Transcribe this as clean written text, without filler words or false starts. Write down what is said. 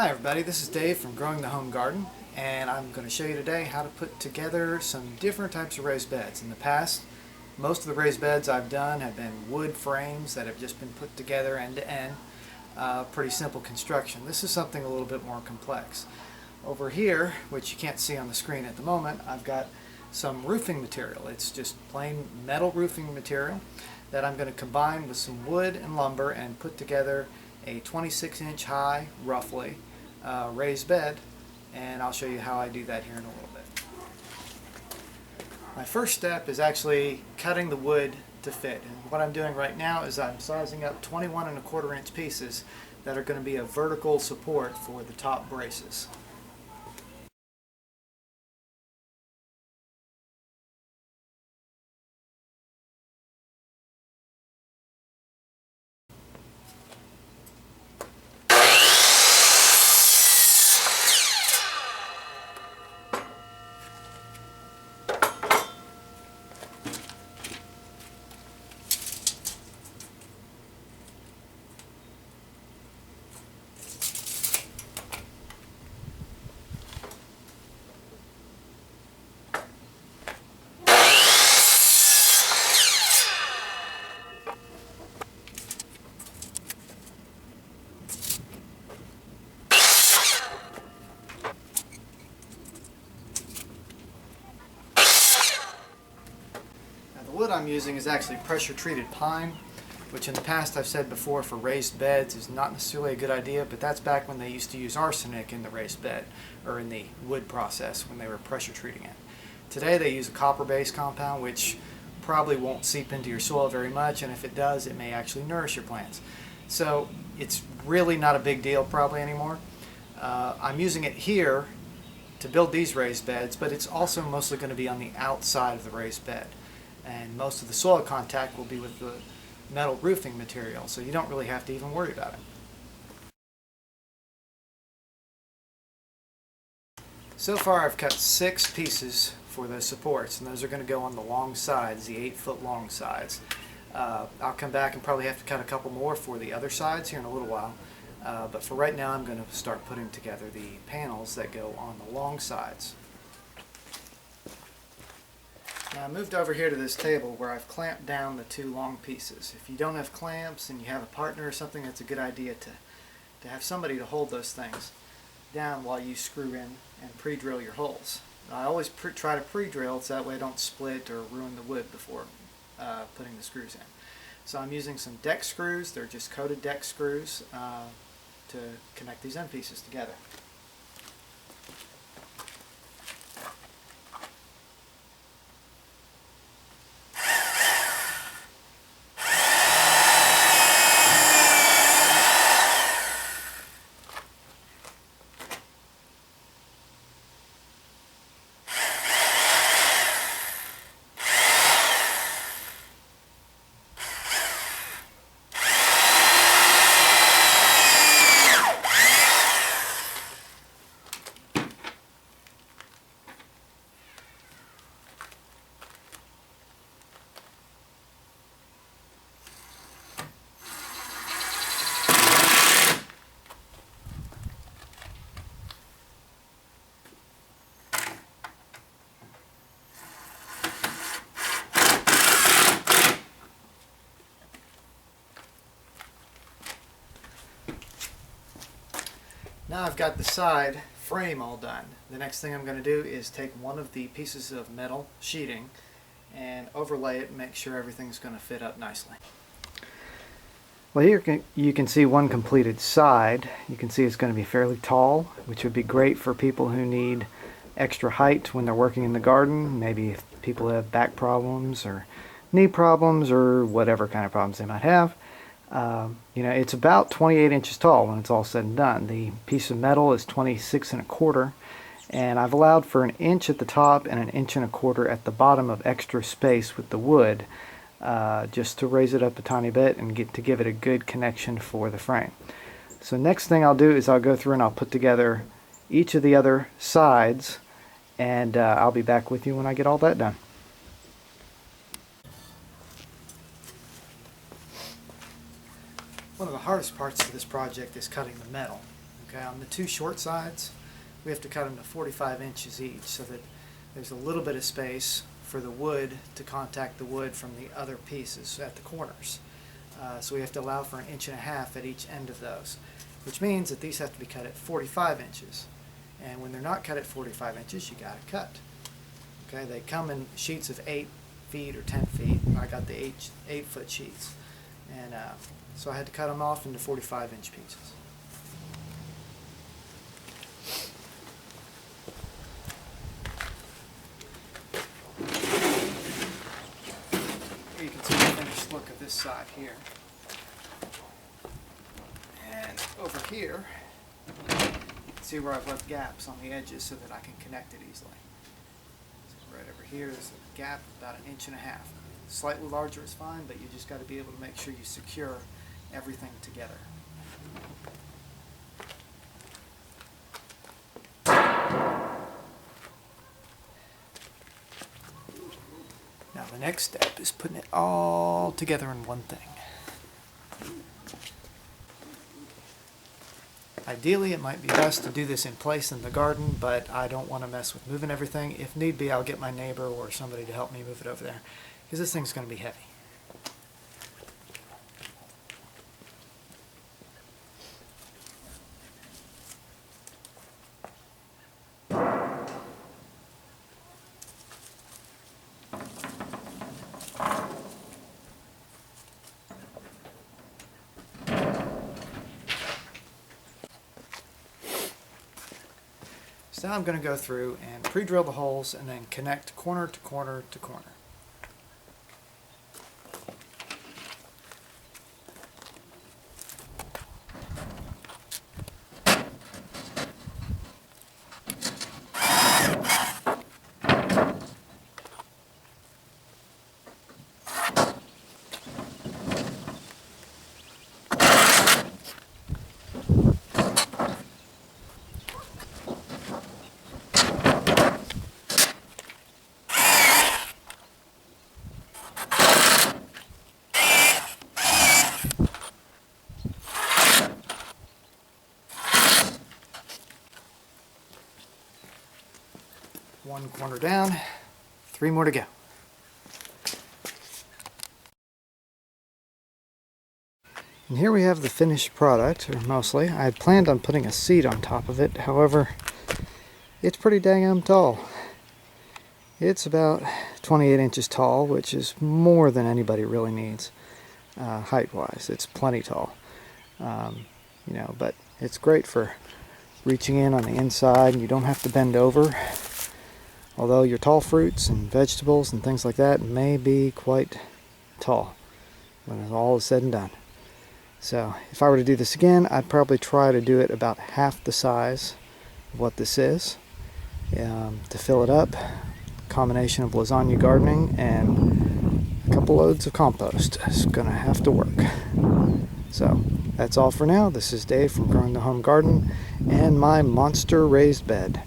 Hi everybody, this is Dave from Growing the Home Garden, and I'm going to show you today how to put together some different types of raised beds. In the past, most of the raised beds I've done have been wood frames that have just been put together end to end. Pretty simple construction. This is something a little bit more complex. Over here, which you can't see on the screen at the moment, I've got some roofing material. It's just plain metal roofing material that I'm going to combine with some wood and lumber and put together a 26-inch high, roughly, raised bed, and I'll show you how I do that here in a little bit. My first step is actually cutting the wood to fit, and what I'm doing right now is I'm sizing up 21¼ inch pieces that are going to be a vertical support for the top braces. The wood I'm using is actually pressure treated pine, which in the past I've said before for raised beds is not necessarily a good idea, but that's back when they used to use arsenic in the raised bed, or in the wood process when they were pressure treating it. Today they use a copper-based compound, which probably won't seep into your soil very much, and if it does, it may actually nourish your plants. So it's really not a big deal probably anymore. I'm using it here to build these raised beds, but it's also mostly going to be on the outside of the raised bed. And most of the soil contact will be with the metal roofing material, so you don't really have to even worry about it. So far I've cut 6 pieces for those supports, and those are going to go on the long sides, the 8-foot long sides. I'll come back and probably have to cut a couple more for the other sides here in a little while, but for right now I'm going to start putting together the panels that go on the long sides. Now I moved over here to this table where I've clamped down the 2 long pieces. If you don't have clamps and you have a partner or something, that's a good idea to have somebody to hold those things down while you screw in and pre-drill your holes. I always try to pre-drill so that way I don't split or ruin the wood before putting the screws in. So I'm using some deck screws. They're just coated deck screws to connect these end pieces together. Now I've got the side frame all done. The next thing I'm going to do is take one of the pieces of metal sheeting and overlay it and make sure everything's going to fit up nicely. Well, here you can see one completed side. You can see it's going to be fairly tall, which would be great for people who need extra height when they're working in the garden. Maybe if people have back problems or knee problems or whatever kind of problems they might have. It's about 28 inches tall when it's all said and done. The piece of metal is 26¼ and I've allowed for 1 inch at the top and 1¼ inch at the bottom of extra space with the wood, just to raise it up a tiny bit and give it a good connection for the frame. So next thing I'll do is I'll go through and I'll put together each of the other sides, and I'll be back with you when I get all that done. One of the hardest parts of this project is cutting the metal. Okay, on the two short sides, we have to cut them to 45 inches each so that there's a little bit of space for the wood to contact the wood from the other pieces at the corners. So we have to allow for 1.5 inches at each end of those, which means that these have to be cut at 45 inches. And when they're not cut at 45 inches, you got to cut. Okay, they come in sheets of 8 feet or 10 feet. I got the 8-foot sheets. And so I had to cut them off into 45-inch pieces. Here you can see the finished look of this side here. And over here, you can see where I've left gaps on the edges so that I can connect it easily. So right over here is a gap about 1.5 inches. Slightly larger is fine, but you just got to be able to make sure you secure everything together. Now the next step is putting it all together in one thing. Ideally, it might be best to do this in place in the garden, but I don't want to mess with moving everything. If need be, I'll get my neighbor or somebody to help me move it over there, because this thing's going to be heavy. So now I'm going to go through and pre-drill the holes and then connect corner to corner to corner. One corner down, 3 more to go. And here we have the finished product, or mostly. I had planned on putting a seat on top of it, however, it's pretty dang tall. It's about 28 inches tall, which is more than anybody really needs, height-wise. It's plenty tall, you know, but it's great for reaching in on the inside, and you don't have to bend over. Although your tall fruits and vegetables and things like that may be quite tall when all is said and done. So if I were to do this again, I'd probably try to do it about half the size of what this is. To fill it up, combination of lasagna gardening and a couple loads of compost is going to have to work. So that's all for now. This is Dave from Growing the Home Garden and my monster raised bed.